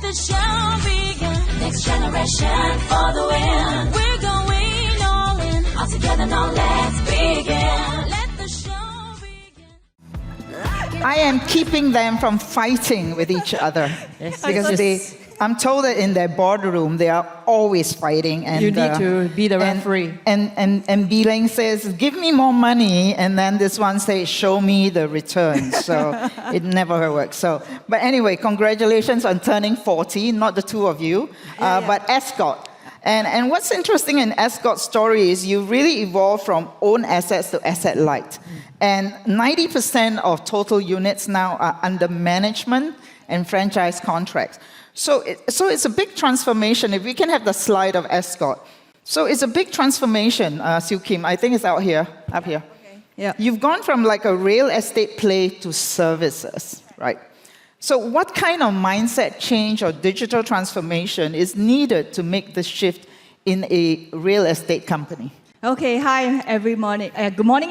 the show begin. Next generation for the win. We're going all in. All together now, let's begin. Let the show begin. I am keeping them from fighting with each other. Yes. Because I'm told that in their boardroom, they are always fighting. And you need to be the referee. And Bee Leng says, give me more money. And then this one says, show me the return. So it never works. But anyway, congratulations on turning 40, not the two of you, but Ascott. And what's interesting in Ascott's story is you really evolved from own assets to asset light. And 90% of total units now are under management and franchise contracts. So it's a big transformation. If we can have the slide of Ascott. So it's a big transformation, Siew Kim. I think it's up here. Okay. Yeah. You've gone from like a real estate play to services, right? So what kind of mindset change or digital transformation is needed to make the shift in a real estate company? Okay, hi, good morning,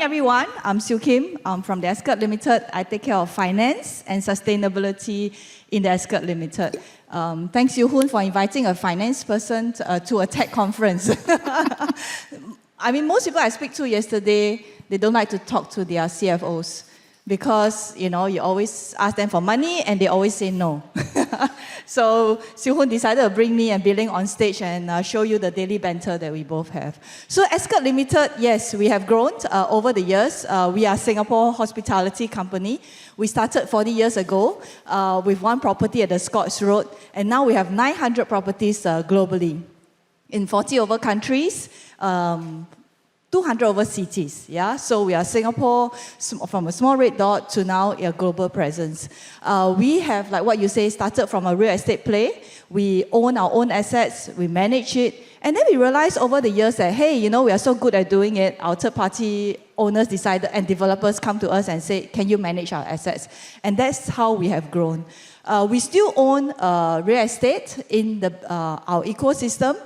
everyone. I'm Siew Kim. I'm from the Ascott Limited. I take care of finance and sustainability in the Ascott Limited. Thanks, Hoon, for inviting a finance person to a tech conference. I mean, most people I speak to yesterday, they don't like to talk to their CFOs because, you always ask them for money and they always say no. So Hoon decided to bring me and Bee Leng on stage and show you the daily banter that we both have. So Ascott Limited, yes, we have grown over the years. We are a Singapore hospitality company. We started 40 years ago with one property at the Scotts Road, and now we have 900 properties globally in 40 over countries. 200 over cities, yeah? So we are Singapore, from a small red dot to now a global presence. We have, like what you say, started from a real estate play. We own our own assets, we manage it, and then we realized over the years that, hey, we are so good at doing it, our third-party owners decided, and developers come to us and say, can you manage our assets? And that's how we have grown. We still own real estate in our ecosystem,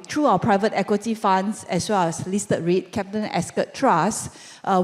through our private equity funds as well as listed REIT, CapitaLand Ascott Trust,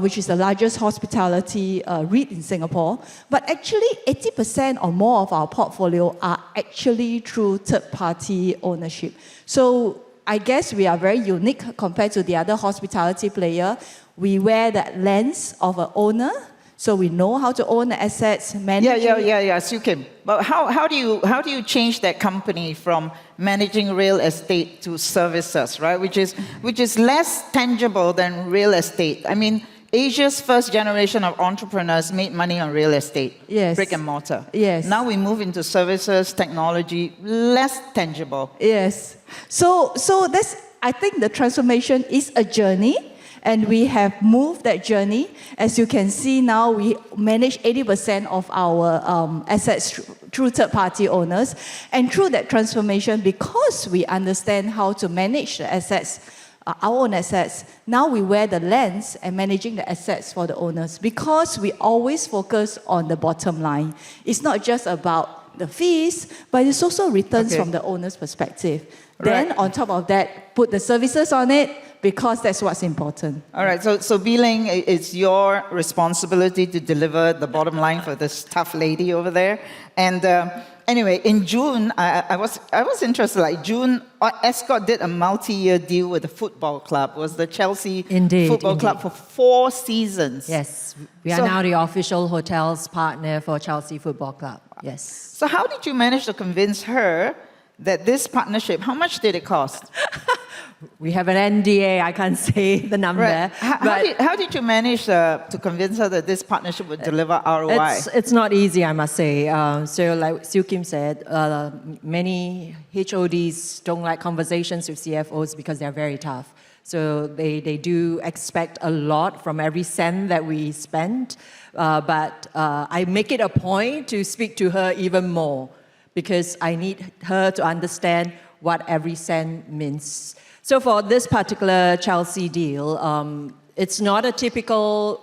which is the largest hospitality REIT in Singapore. But actually, 80% or more of our portfolio are actually through third-party ownership. So I guess we are very unique compared to the other hospitality player. We wear that lens of an owner. So we know how to own the assets, manage. Yeah, Siew Kim. But how do you change that company from managing real estate to services, right? Which is less tangible than real estate. I mean, Asia's first generation of entrepreneurs made money on real estate, yes, brick and mortar. Yes. Now we move into services, technology, less tangible. Yes. So that's, I think the transformation is a journey. And we have moved that journey. As you can see now, we manage 80% of our assets through third-party owners. And through that transformation, because we understand how to manage the assets, our own assets, now we wear the lens and managing the assets for the owners. Because we always focus on the bottom line. It's not just about the fees, but it's also returns from the owner's perspective. Then, on top of that, put the services on it, because that's what's important. All right, so Bee Leng, it's your responsibility to deliver the bottom line for this tough lady over there. And anyway, in June, I was interested. Like June, Ascott did a multi-year deal with the football club. It was the Chelsea Football Club for 4 seasons. Yes, we are now the official hotels partner for Chelsea Football Club. Yes. So how did you manage to convince her that this partnership, how much did it cost? We have an NDA, I can't say the number. Right. How did you manage to convince her that this partnership would deliver ROI? It's not easy, I must say. So like Siew Kim said, many HODs don't like conversations with CFOs because they're very tough. So they do expect a lot from every cent that we spend. But I make it a point to speak to her even more because I need her to understand what every cent means. So for this particular Chelsea deal, it's not a typical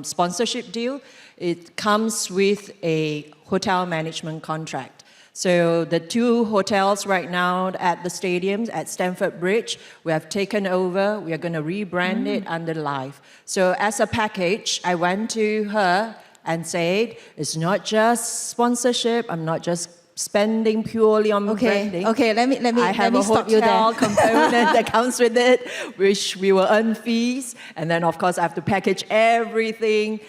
sponsorship deal. It comes with a hotel management contract. So the 2 hotels right now at the stadiums, at Stamford Bridge, we have taken over. We are going to rebrand it under Live. So as a package, I went to her and said, it's not just sponsorship. I'm not just spending purely on branding. Okay, let I have me a stop you hotel there. component that comes with it, which we will earn fees. And then, of course, I have to package everything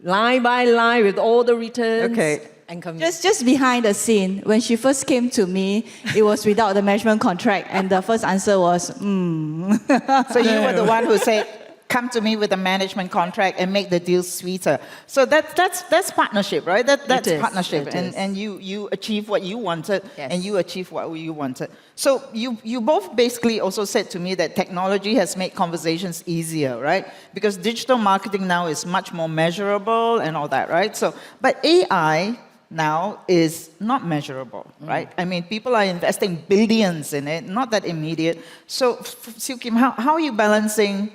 line by line with all the returns. Okay. And Just behind the scene, when she first came to me, it was without the management contract, and the first answer was, So you were the one who said, come to me with a management contract and make the deal sweeter. So that's partnership, right? That's It is, partnership. it And, is. and you achieve what you wanted, Yes. and you achieve what you wanted. So you both basically also said to me that technology has made conversations easier, right? Because digital marketing now is much more measurable and all that, right? So, but AI now is not measurable, right? I mean, people are investing billions in it, not that immediate. So, Siew Kim, how are you balancing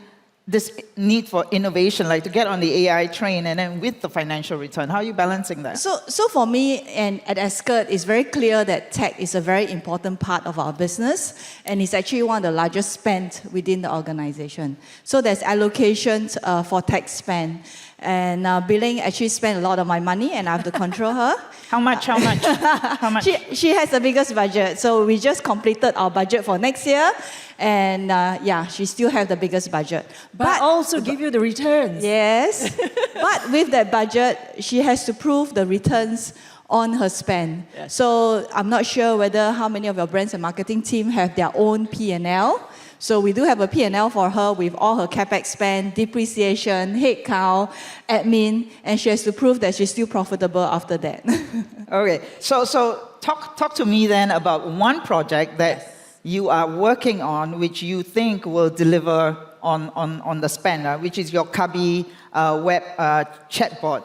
this need for innovation, like to get on the AI train and then with the financial return? How are you balancing that? So for me and at Ascott, it's very clear that tech is a very important part of our business, and it's actually one of the largest spend within the organization. So there's allocations for tech spend. And Bee Leng actually spent a lot of my money, and I have to control her. How much? How much? She has the biggest budget. So we just completed our budget for next year. And she still has the biggest budget. But also give you the returns. Yes. But with that budget, she has to prove the returns on her spend. Yes. So I'm not sure whether how many of your brands and marketing team have their own P&L. So we do have a P&L for her with all her capex spend, depreciation, headcount, admin, and she has to prove that she's still profitable after that. Okay, so talk to me then about one project that you are working on, which you think will deliver on the spend, which is your Kabi web chatbot,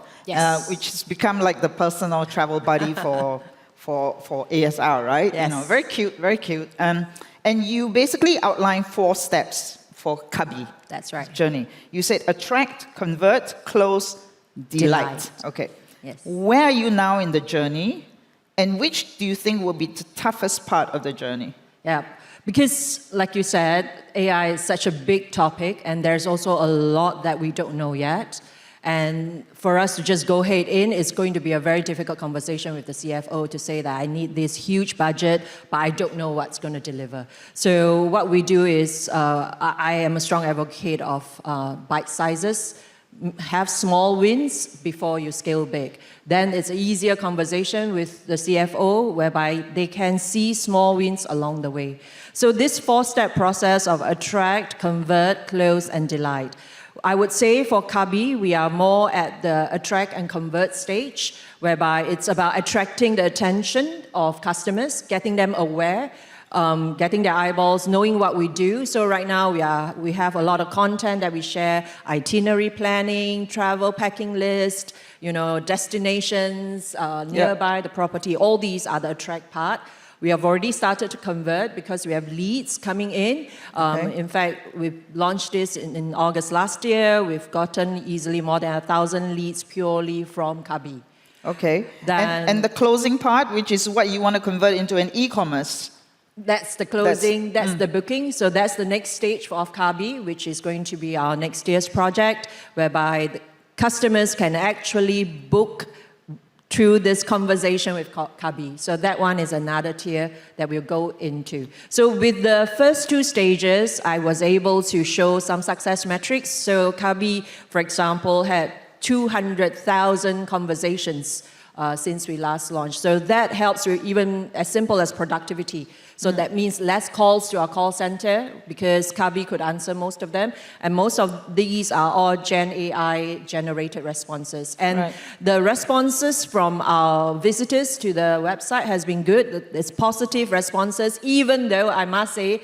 which has become like the personal travel buddy for ASR, right? Yes. You know, very cute, very cute. And you basically outline 4 steps for Kabi. That's right. Journey. You said attract, convert, close, delight. Okay. Yes. Where are you now in the journey, and which do you think will be the toughest part of the journey? Yeah, because like you said, AI is such a big topic, and there's also a lot that we don't know yet. And for us to just go head in, it's going to be a very difficult conversation with the CFO to say that I need this huge budget, but I don't know what's going to deliver. So what we do is, I am a strong advocate of bite sizes. Have small wins before you scale big. Then it's an easier conversation with the CFO whereby they can see small wins along the way. So this 4-step process of attract, convert, close, and delight. I would say for Kabi, we are more at the attract and convert stage, whereby it's about attracting the attention of customers, getting them aware, getting their eyeballs, knowing what we do. So right now we have a lot of content that we share, itinerary planning, travel packing list, destinations nearby the property. All these are the attract part. We have already started to convert because we have leads coming in. In fact, we've launched this in August last year. We've gotten easily more than 1,000 leads purely from Kabi. Okay. Then- And the closing part, which is what you want to convert into an e-commerce. That's the closing, that's the booking. So that's the next stage of Kabi, which is going to be our next year's project, whereby the customers can actually book through this conversation with Kabi. So that one is another tier that we'll go into. So with the first 2 stages, I was able to show some success metrics. So Kabi, for example, had 200,000 conversations since we last launched. So that helps with even as simple as productivity. So that means less calls to our call center because Kabi could answer most of them. And most of these are all Gen AI generated responses. And the responses from our visitors to the website has been good. It's positive responses, even though I must say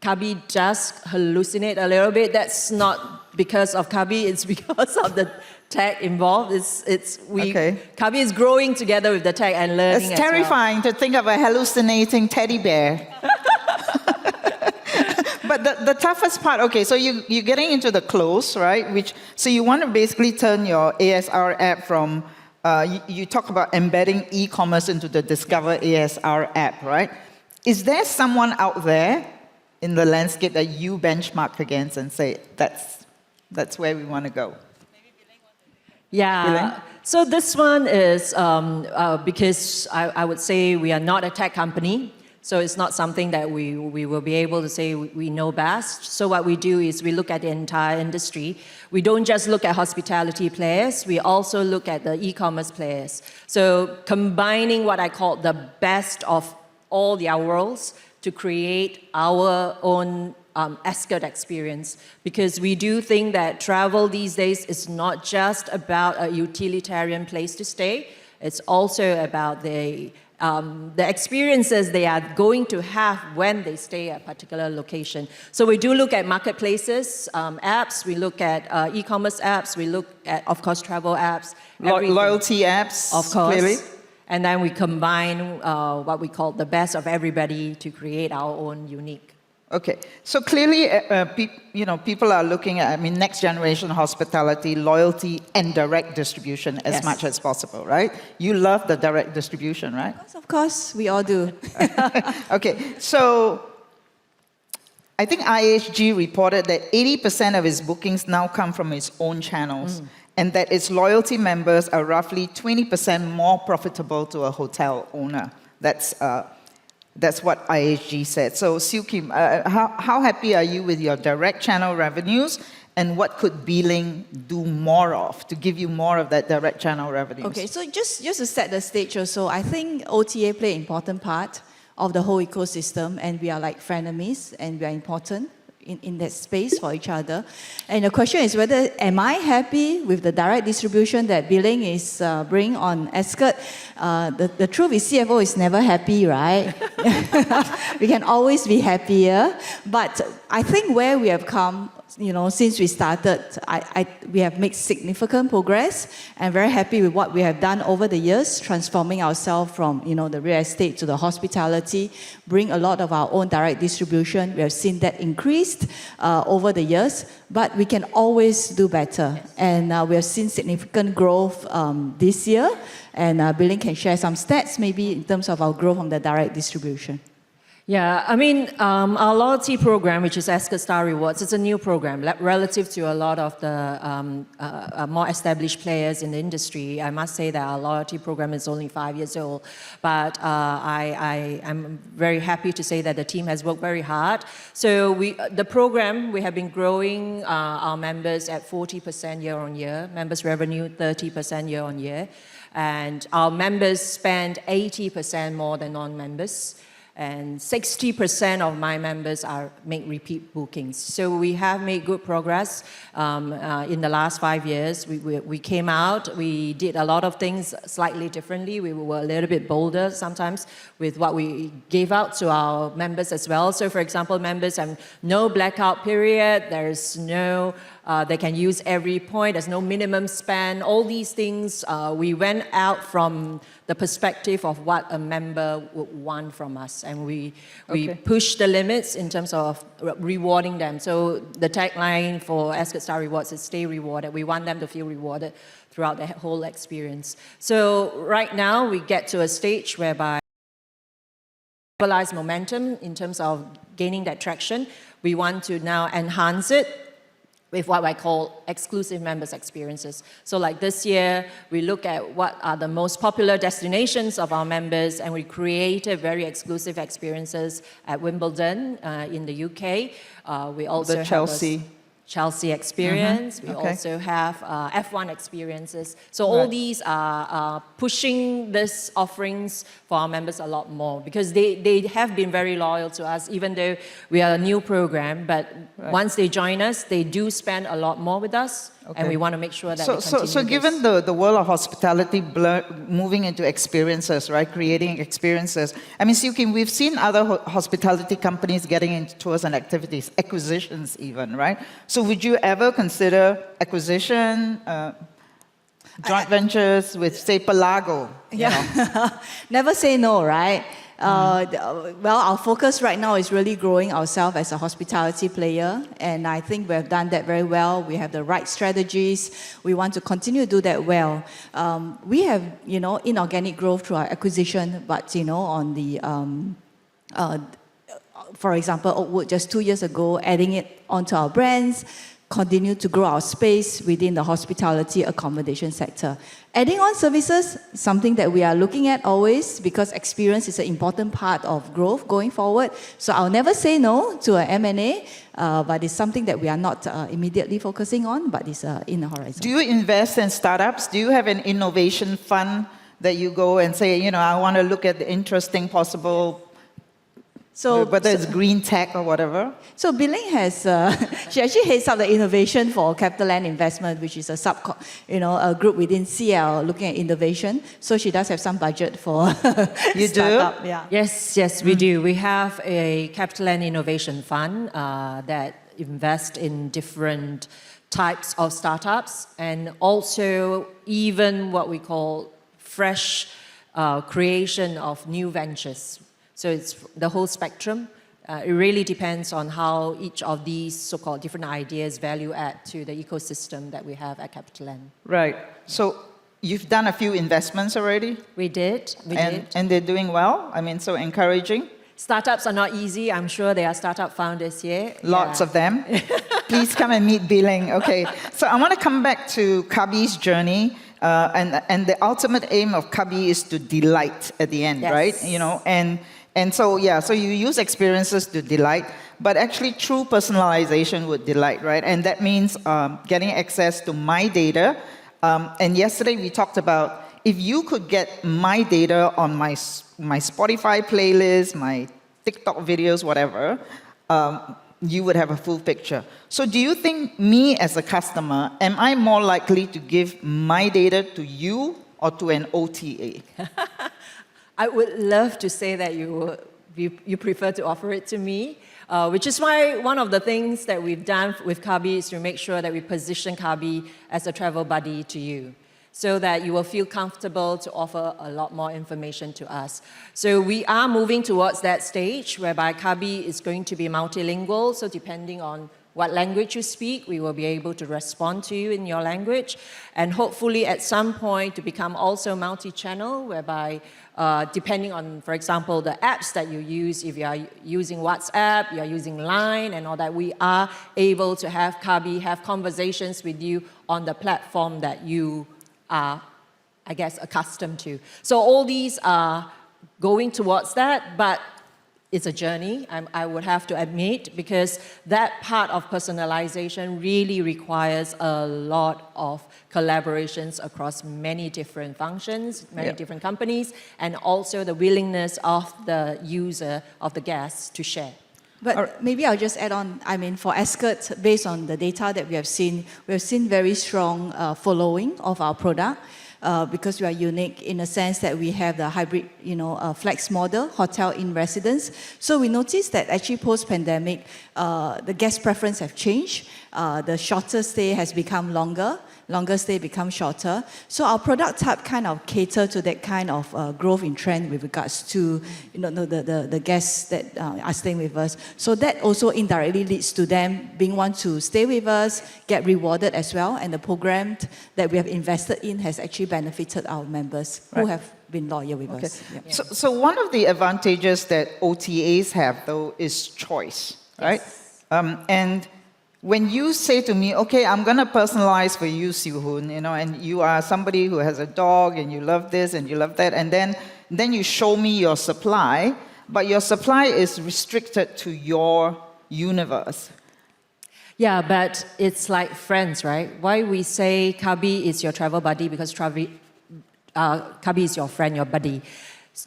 Kabi does hallucinate a little bit. That's not because of Kabi, it's because of the tech involved. Kabi is growing together with the tech and learning. It's terrifying to think of a hallucinating teddy bear. But the toughest part, okay, so you're getting into the close, right? So you want to basically turn your ASR app from, you talk about embedding e-commerce into the Discover ASR app, right? Is there someone out there in the landscape that you benchmark against and say, that's where we want to go? Yeah, So this one is because I would say we are not a tech company. So it's not something that we will be able to say we know best. So what we do is we look at the entire industry. We don't just look at hospitality players, we also look at the e-commerce players. So combining what I call the best of all their worlds to create our own Ascott experience. Because we do think that travel these days is not just about a utilitarian place to stay, it's also about the experiences they are going to have when they stay at a particular location. So we do look at marketplaces, apps, we look at e-commerce apps, we look at, of course, travel apps. Loyalty apps, of course. clearly. And then we combine what we call the best of everybody to create our own unique. Okay, so clearly, people are looking at, next generation hospitality, loyalty, and direct distribution as much as possible, right? You love the direct distribution, right? Of course, we all do. Okay, so I think IHG reported that 80% of its bookings now come from its own channels, and that its loyalty members are roughly 20% more profitable to a hotel owner. That's what IHG said. So, Siew Kim, how happy are you with your direct channel revenues, and what could Bee Leng do more of to give you more of that direct channel revenues? Okay, so just to set the stage also, I think OTA play an important part of the whole ecosystem, and we are like frenemies, and we are important in that space for each other. And the question is whether, am I happy with the direct distribution that Bee Leng is bringing on Ascott? The truth is CFO is never happy, right? We can always be happier. But I think where we have come, since we started, we have made significant progress. I'm very happy with what we have done over the years, transforming ourselves from, the real estate to the hospitality, bring a lot of our own direct distribution. We have seen that increased over the years, but we can always do better. And we have seen significant growth this year, and Bee Leng can share some stats maybe in terms of our growth on the direct distribution. Yeah, our loyalty program, which is Ascott Star Rewards, it's a new program relative to a lot of the more established players in the industry. I must say that our loyalty program is only 5 years old, but I'm very happy to say that the team has worked very hard. So the program, we have been growing our members at 40% year on year, members revenue 30% year on year, and our members spend 80% more than non-members. And 60% of my members make repeat bookings. So we have made good progress in the last 5 years. We came out, we did a lot of things slightly differently. We were a little bit bolder sometimes with what we gave out to our members as well. So for example, members have no blackout period, there's no, they can use every point, there's no minimum spend, all these things. We went out from the perspective of what a member would want from us. And we push the limits in terms of rewarding them. So the tagline for Ascott Star Rewards is stay rewarded. We want them to feel rewarded throughout the whole experience. So right now we get to a stage whereby stabilize momentum in terms of gaining that traction. We want to now enhance it with what I call exclusive members experiences. So like this year, we look at what are the most popular destinations of our members, and we created very exclusive experiences at Wimbledon in the UK. We also the Chelsea experience. We also have F1 experiences. So all these are pushing these offerings for our members a lot more, because they have been very loyal to us, even though we are a new program. But once they join us, they do spend a lot more with us. And we want to make sure that we continue So given the world of hospitality moving into experiences, right, creating experiences, Siew Kim, we've seen other hospitality companies getting into tours and activities, acquisitions even, right? So would you ever consider acquisition, joint ventures with, say, Pelago? Never say no, right? Well, our focus right now is really growing ourselves as a hospitality player, and I think we have done that very well. We have the right strategies. We want to continue to do that well. We have, inorganic growth through our acquisition, but, on the, for example, Oakwood just 2 years ago, adding it onto our brands, continue to grow our space within the hospitality accommodation sector. Adding on services, something that we are looking at always, because experience is an important part of growth going forward. So I'll never say no to an M&A, but it's something that we are not immediately focusing on, but it's in the horizon. Do you invest in startups? Do you have an innovation fund that you go and say, I want to look at the interesting possible, whether it's green tech or whatever? So Bee Leng has, she actually heads up the innovation for CapitaLand Investment, which is a group within CL looking at innovation. So she does have some budget for You startup. do? Yeah. Yes, we do. We have a CapitaLand Innovation Fund that invests in different types of startups, and also even what we call fresh creation of new ventures. So it's the whole spectrum. It really depends on how each of these so-called different ideas value add to the ecosystem that we have at CapitaLand. Right. So you've done a few investments already? We did. And they're doing well? So encouraging? Startups are not easy. I'm sure there are startup founders here. Lots of them. Please come and meet Bee Leng. Okay. So I want to come back to Kabi's journey. And the ultimate aim of Kabi is to delight at the end, Yes. right? So you use experiences to delight, but actually true personalization would delight, right? And that means getting access to my data. And yesterday we talked about if you could get my data on my Spotify playlist, my TikTok videos, whatever, you would have a full picture. So do you think me as a customer, am I more likely to give my data to you or to an OTA? I would love to say that you prefer to offer it to me, which is why one of the things that we've done with Kabi is to make sure that we position Kabi as a travel buddy to you, so that you will feel comfortable to offer a lot more information to us. So we are moving towards that stage whereby Kabi is going to be multilingual, so depending on what language you speak, we will be able to respond to you in your language, and hopefully at some point to become also multi-channel, whereby depending on, for example, the apps that you use, if you are using WhatsApp, you are using Line and all that, we are able to have Kabi have conversations with you on the platform that you are, I guess, accustomed to. So all these are going towards that, but it's a journey, I would have to admit, because that part of personalization really requires a lot of collaborations across many different functions, many different companies, and also the willingness of the user, of the guests, to share. But maybe I'll just add on, for Ascott, based on the data that we have seen very strong following of our product. Because we are unique in the sense that we have the hybrid, flex model, hotel in residence. So we noticed that actually post-pandemic, the guest preference have changed. The shorter stay has become longer stay becomes shorter. So our product type kind of cater to that kind of growth in trend with regards to the guests that are staying with us. So that also indirectly leads to them being want to stay with us, get rewarded as well. And the program that we have invested in has actually benefited our members who have been loyal with us. Yeah. So one of the advantages that OTAs have, though, is choice, right? And when you say to me, okay, I'm going to personalize for you, Hoon, and you are somebody who has a dog and you love this and you love that, and then you show me your supply, but your supply is restricted to your universe. Yeah, but it's like friends, right? Why we say Kabi is your travel buddy, because Kabi is your friend, your buddy.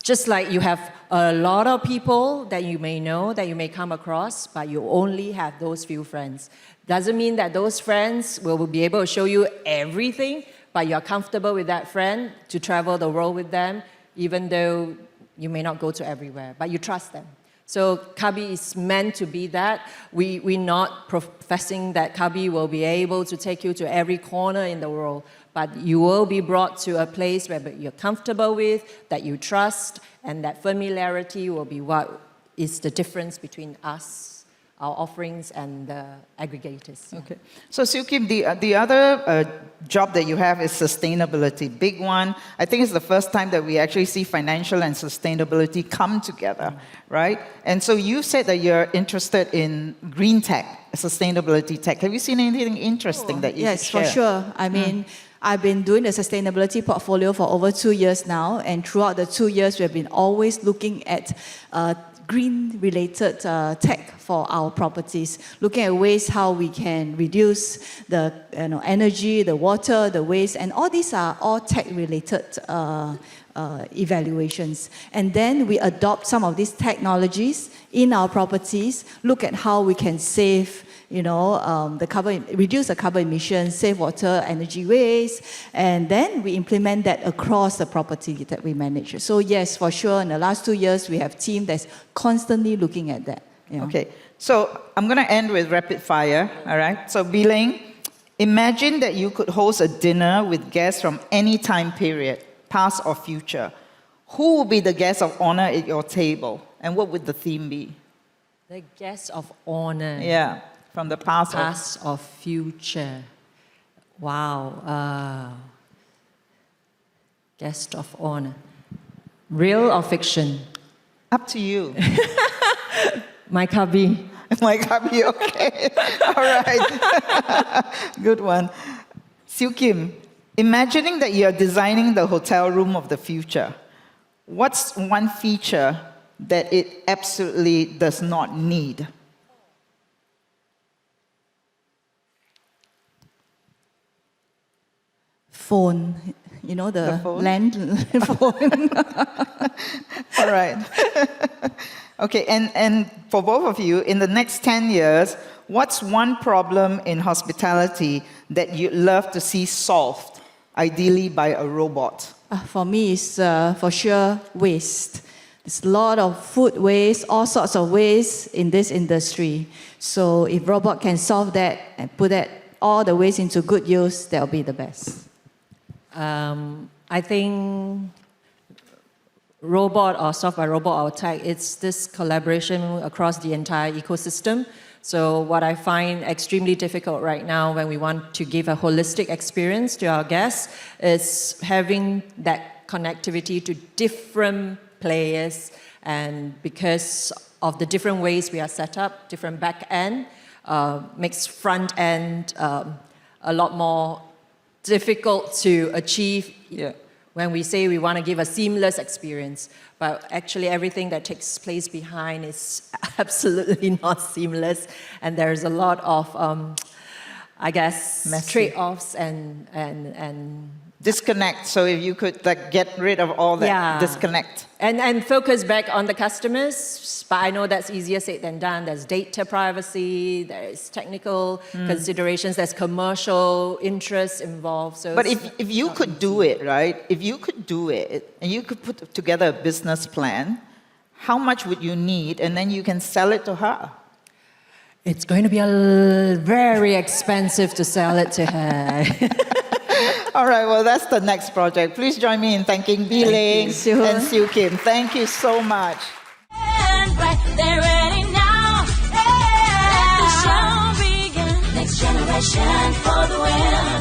Just like you have a lot of people that you may know, that you may come across, but you only have those few friends. Doesn't mean that those friends will be able to show you everything, but you're comfortable with that friend to travel the world with them, even though you may not go to everywhere, but you trust them. So Kabi is meant to be that. We're not professing that Kabi will be able to take you to every corner in the world, but you will be brought to a place where you're comfortable with, that you trust, and that familiarity will be what is the difference between us our offerings and the aggregators. Okay. So, Siew Kim, the other job that you have is sustainability. Big one. I think it's the first time that we actually see financial and sustainability come together, right? And so you said that you're interested in green tech, sustainability tech. Have you seen anything interesting that you Yes, could share? for sure. I mean, I've been doing the sustainability portfolio for over 2 years now, and throughout the 2 years, we've been always looking at green-related tech for our properties, looking at ways how we can reduce the energy, the water, the waste, and all these are all tech-related evaluations. And then we adopt some of these technologies in our properties, look at how we can save reduce the carbon emissions, save water, energy waste, and then we implement that across the property that we manage. So yes, for sure, in the last 2 years, we have a team that's constantly looking at that. Okay, so I'm going to end with rapid fire, all right? So Bee Leng, imagine that you could host a dinner with guests from any time period, past or future. Who will be the guest of honor at your table, and what would the theme be? The guest of honor. Yeah, from the past. Past or future. Wow. Guest of honor. Real or fiction? Up to you. My cubby. My copy, okay. All right. Good one. Siew Kim, imagining that you're designing the hotel room of the future, what's one feature that it absolutely does not need? Phone, the phone? land phone. All right. Okay, and for both of you, in the next 10 years, what's one problem in hospitality that you'd love to see solved, ideally by a robot? For me, it's for sure waste. There's a lot of food waste, all sorts of waste in this industry. So if robot can solve that and put all the waste into good use, that'll be the best. I think robot or solved by robot or tech, it's this collaboration across the entire ecosystem. So what I find extremely difficult right now when we want to give a holistic experience to our guests is having that connectivity to different players, and because of the different ways we are set up, different back end, makes front end a lot more difficult to achieve. Yeah. When we say we want to give a seamless experience, but actually everything that takes place behind is absolutely not seamless, and there's a lot of, trade-offs and Disconnect. So if you could get rid of all that disconnect. And focus back on the customers, but I know that's easier said than done. There's data privacy, there's technical considerations, there's commercial interests involved. So But if you could do it, right? If you could do it, and you could put together a business plan, how much would you need? And then you can sell it to her. it's going to be very expensive to sell it to her. All right, well, that's the next project. Please join me in thanking Bee Leng and Siew Kim. Thank you so much. And right, they're ready now. Let the show begin. Next generation for the win.